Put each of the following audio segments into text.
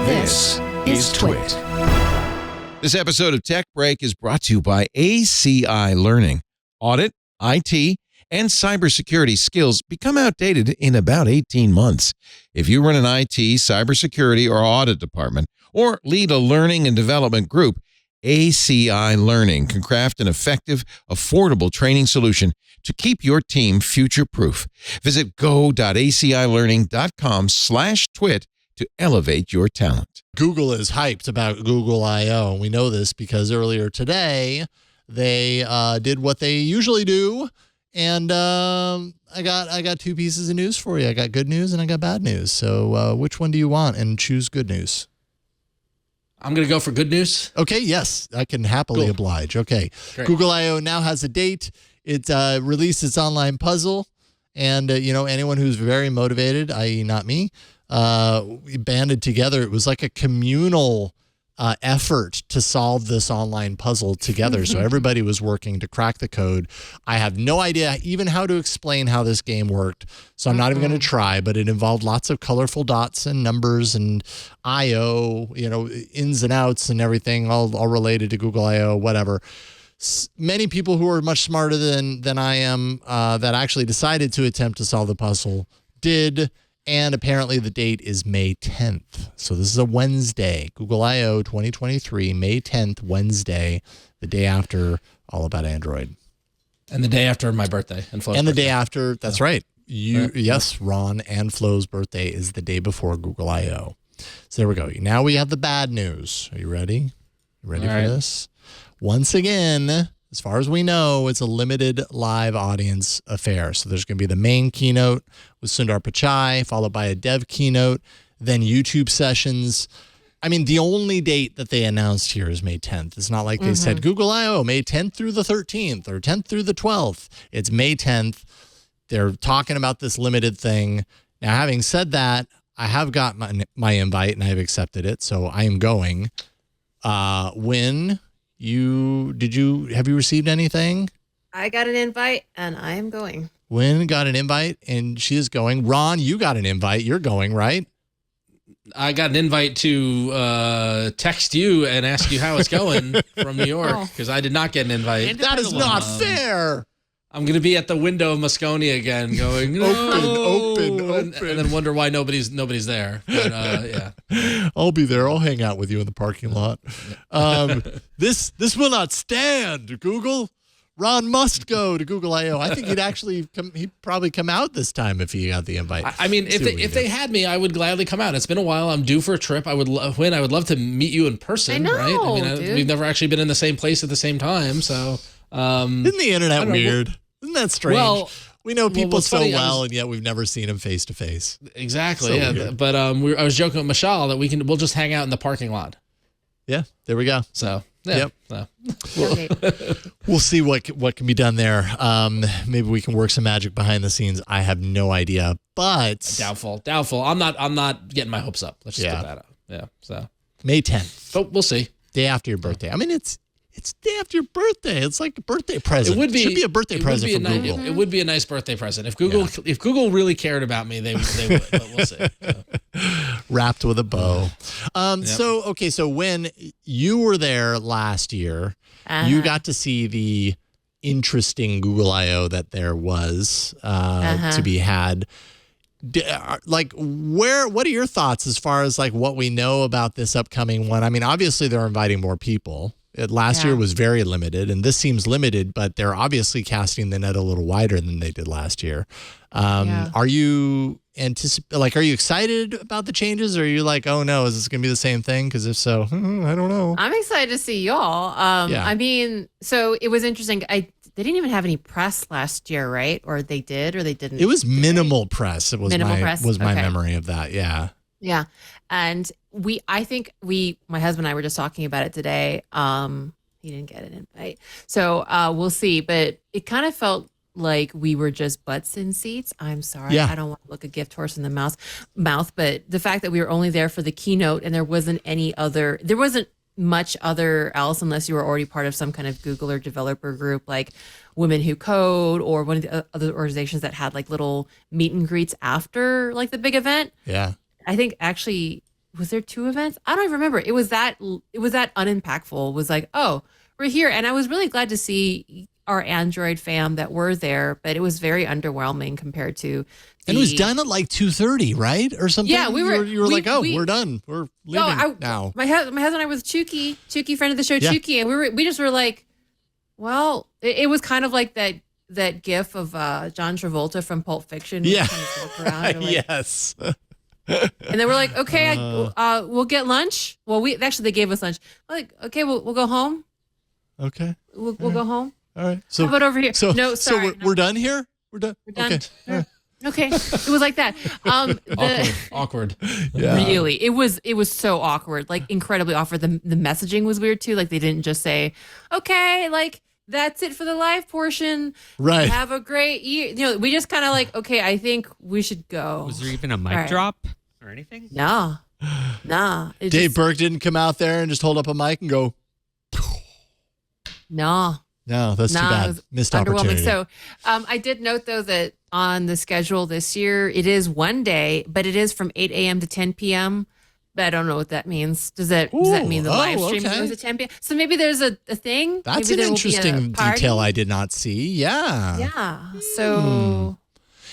This is TWiT. This episode of Tech Break is brought to you by ACI Learning. Audit, IT, and cybersecurity skills become outdated in about 18 months. If you run an IT, cybersecurity, or audit department, or lead a learning and development group, ACI Learning can craft an effective, affordable training solution to keep your team future-proof. Visit go.acilearning.com/twit to elevate your talent. Google is hyped about Google I/O. We know this because earlier today they did what they usually do, and I got two pieces of news for you. I got good news and I got bad news. So which one do you want? And choose good news. I'm going to go for good news. Okay, yes, I can happily oblige. Okay, great. Google I/O now has a date. It released its online puzzle, and anyone who's very motivated, i.e. not me, we banded together. It was like a communal effort to solve this online puzzle together. So everybody was working to crack the code. I have no idea even how to explain how this game worked, so I'm not even going to try, but it involved lots of colorful dots and numbers and I/O, ins and outs and everything, all related to Google I/O, whatever. Many people who are much smarter than I am that actually decided to attempt to solve the puzzle did. And apparently the date is May 10th. So this is a Wednesday. Google I/O 2023, May 10th, Wednesday, the day after All About Android. And the day after my birthday and Flo's And the birthday. day after, that's right. Yes, Ron and Flo's birthday is the day before Google I/O. So there we go. Now we have the bad news. Are you ready? You ready for this? Once again, as far as we know, it's a limited live audience affair. So there's going to be the main keynote with Sundar Pichai, followed by a dev keynote, then YouTube sessions. I mean, the only date that they announced here is May 10th. It's not like they said Google I/O, May 10th through the 13th or 10th through the 12th. It's May 10th. They're talking about this limited thing. Now, having said that, I have got my invite and I have accepted it. So I am going. Have you received anything? I got an invite and I am going. Wynn got an invite and she is going. Ron, you got an invite. You're going, right? I got an invite to text you and ask you how it's going from New York because I did not get an invite. That is not fair. I'm going to be at the window of Moscone again going, open. And then wonder why nobody's there. But, yeah. I'll be there. I'll hang out with you in the parking lot. This will not stand, Google. Ron must go to Google I/O. I think he'd probably come out this time if he got the invite. I mean, if they had me, I would gladly come out. It's been a while. I'm due for a trip. I would love to meet you in person. I know, right? I mean, dude. We've never actually been in the same place at the same time. So, isn't the internet weird? Isn't that strange? Well, we know people so funny, well, and yet we've never seen them face to face. Exactly. So yeah. weird. But I was joking with Michelle that we'll just hang out in the parking lot. Yeah, there we go. So yeah. Yep. So. We'll see what can be done there. Maybe we can work some magic behind the scenes. I have no idea, but doubtful. I'm not getting my hopes up. Let's just get that out. Yeah. So May 10th. But we'll see. Day after your birthday. I mean, it's day after your birthay. It's like a birthday present. It should be a birthday present from Google. It would be a nice birthday present if Google really cared about me. They would. But we'll see. Wrapped with a bow. So when you were there last year, you got to see the interesting Google I/O that there was to be had. What are your thoughts as far as like what we know about this upcoming one? I mean, obviously they're inviting more people. Last year was very limited, and this seems limited, but they're obviously casting the net a little wider than they did last year. Are you are you excited about the changes, or are you like, oh no, is this going to be the same thing? Because if so, I don't know. I'm excited to see y'all. I mean, so it was interesting. They didn't even have any press last year, right? Or they did, or they didn't. It was minimal press. It was minimal my press? my memory of that. Yeah. Yeah. And my husband and I were just talking about it today. He didn't get an invite. So we'll see. But it kind of felt like we were just butts in seats. I'm sorry. Yeah. I don't want to look a gift horse in the mouth. But the fact that we were only there for the keynote and there wasn't much other else unless you were already part of some kind of Google or developer group like Women Who Code or one of the other organizations that had like little meet and greets after like the big event. Yeah. I think actually was there 2 events? I don't even remember. It was that unimpactful. It was like, oh, we're here. And I was really glad to see our Android fam that were there, but it was very underwhelming compared to and it was done at like 2:30, right? Or something? Yeah, you were like, we're done. We're leaving now. My husband and I was Chuki, friend of the show, Chuki, and we just were like, well, it was kind of like that gif of John Travolta from Pulp Fiction. Yeah. Kind of look around, like, yes. And then we're like, okay, we'll get lunch. Well, they gave us lunch. We're like, okay, we'll go home. Okay. We'll go home. All right. So how about over here? So, sorry. we're done here? We're done? We're done. Okay. Yeah. Okay. It was like that. Awkward. Yeah. Really. It was so awkward, like incredibly awkward. The messaging was weird too. Like they didn't just say, okay, like that's it for the live portion. Right. Have a great year. You know, we just kind of like, okay, I think we should go. Was there even a mic drop or anything? Nah. Dave Burke didn't come out there and just hold up a mic and go, nah. No, that's too bad. Missed opportunity. So I did note, though, that on the schedule this year, it is one day, but it is from 8 a.m. to 10 p.m. But I don't know what that means. Does that mean the live stream goes at 10 p.m.? So maybe there's a thing? That's maybe an interesting detail I did not see. Yeah. Yeah. So...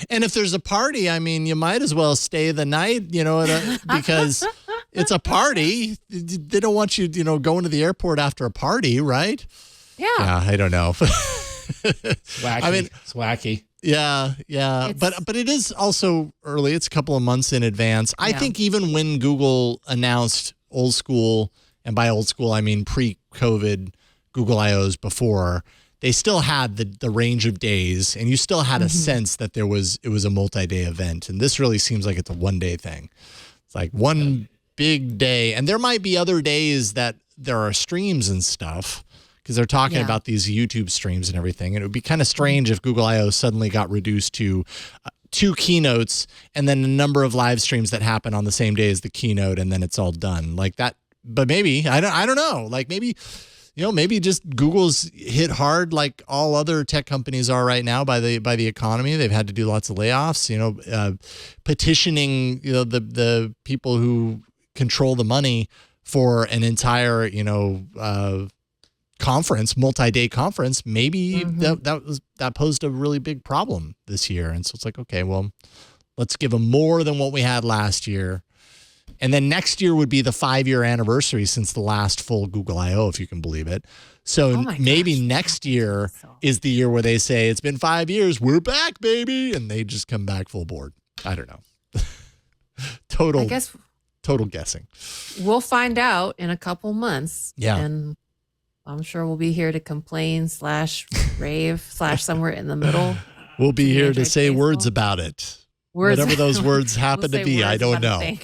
And if there's a party, I mean, you might as well stay the night, because it's a party. They don't want you, going to the airport after a party, right? Yeah, I don't know. It's wacky. I mean, it's wacky. Yeah. But it is also early. It's a couple of months in advance. I think even when Google announced old school, and by old school, I mean pre-COVID Google I/Os before, they still had the range of days, and you still had a sense that it was a multi-day event. And this really seems like it's a one-day thing. It's like one big day. And there might be other days that there are streams and stuff, because they're talking about these YouTube streams and everything. And it would be kind of strange if Google I/O suddenly got reduced to 2 keynotes and then a number of live streams that happen on the same day as the keynote, and then it's all done like that. But maybe, I don't know. Like maybe just Google's hit hard like all other tech companies are right now by the economy. They've had to do lots of layoffs, petitioning, the people who control the money for an entire, conference, multi-day conference. Maybe that posed a really big problem this year. And so it's like, okay, well, let's give them more than what we had last year. And then next year would be the 5-year anniversary since the last full Google I/O, if you can believe it. So maybe next year is the year where they say, it's been 5 years, we're back, baby. And they just come back full board. I don't know. Total guessing. We'll find out in a couple months. Yeah. And I'm sure we'll be here to complain /rave / somewhere in the middle. We'll be here to say words about it. Whatever those words happen to be, I don't know.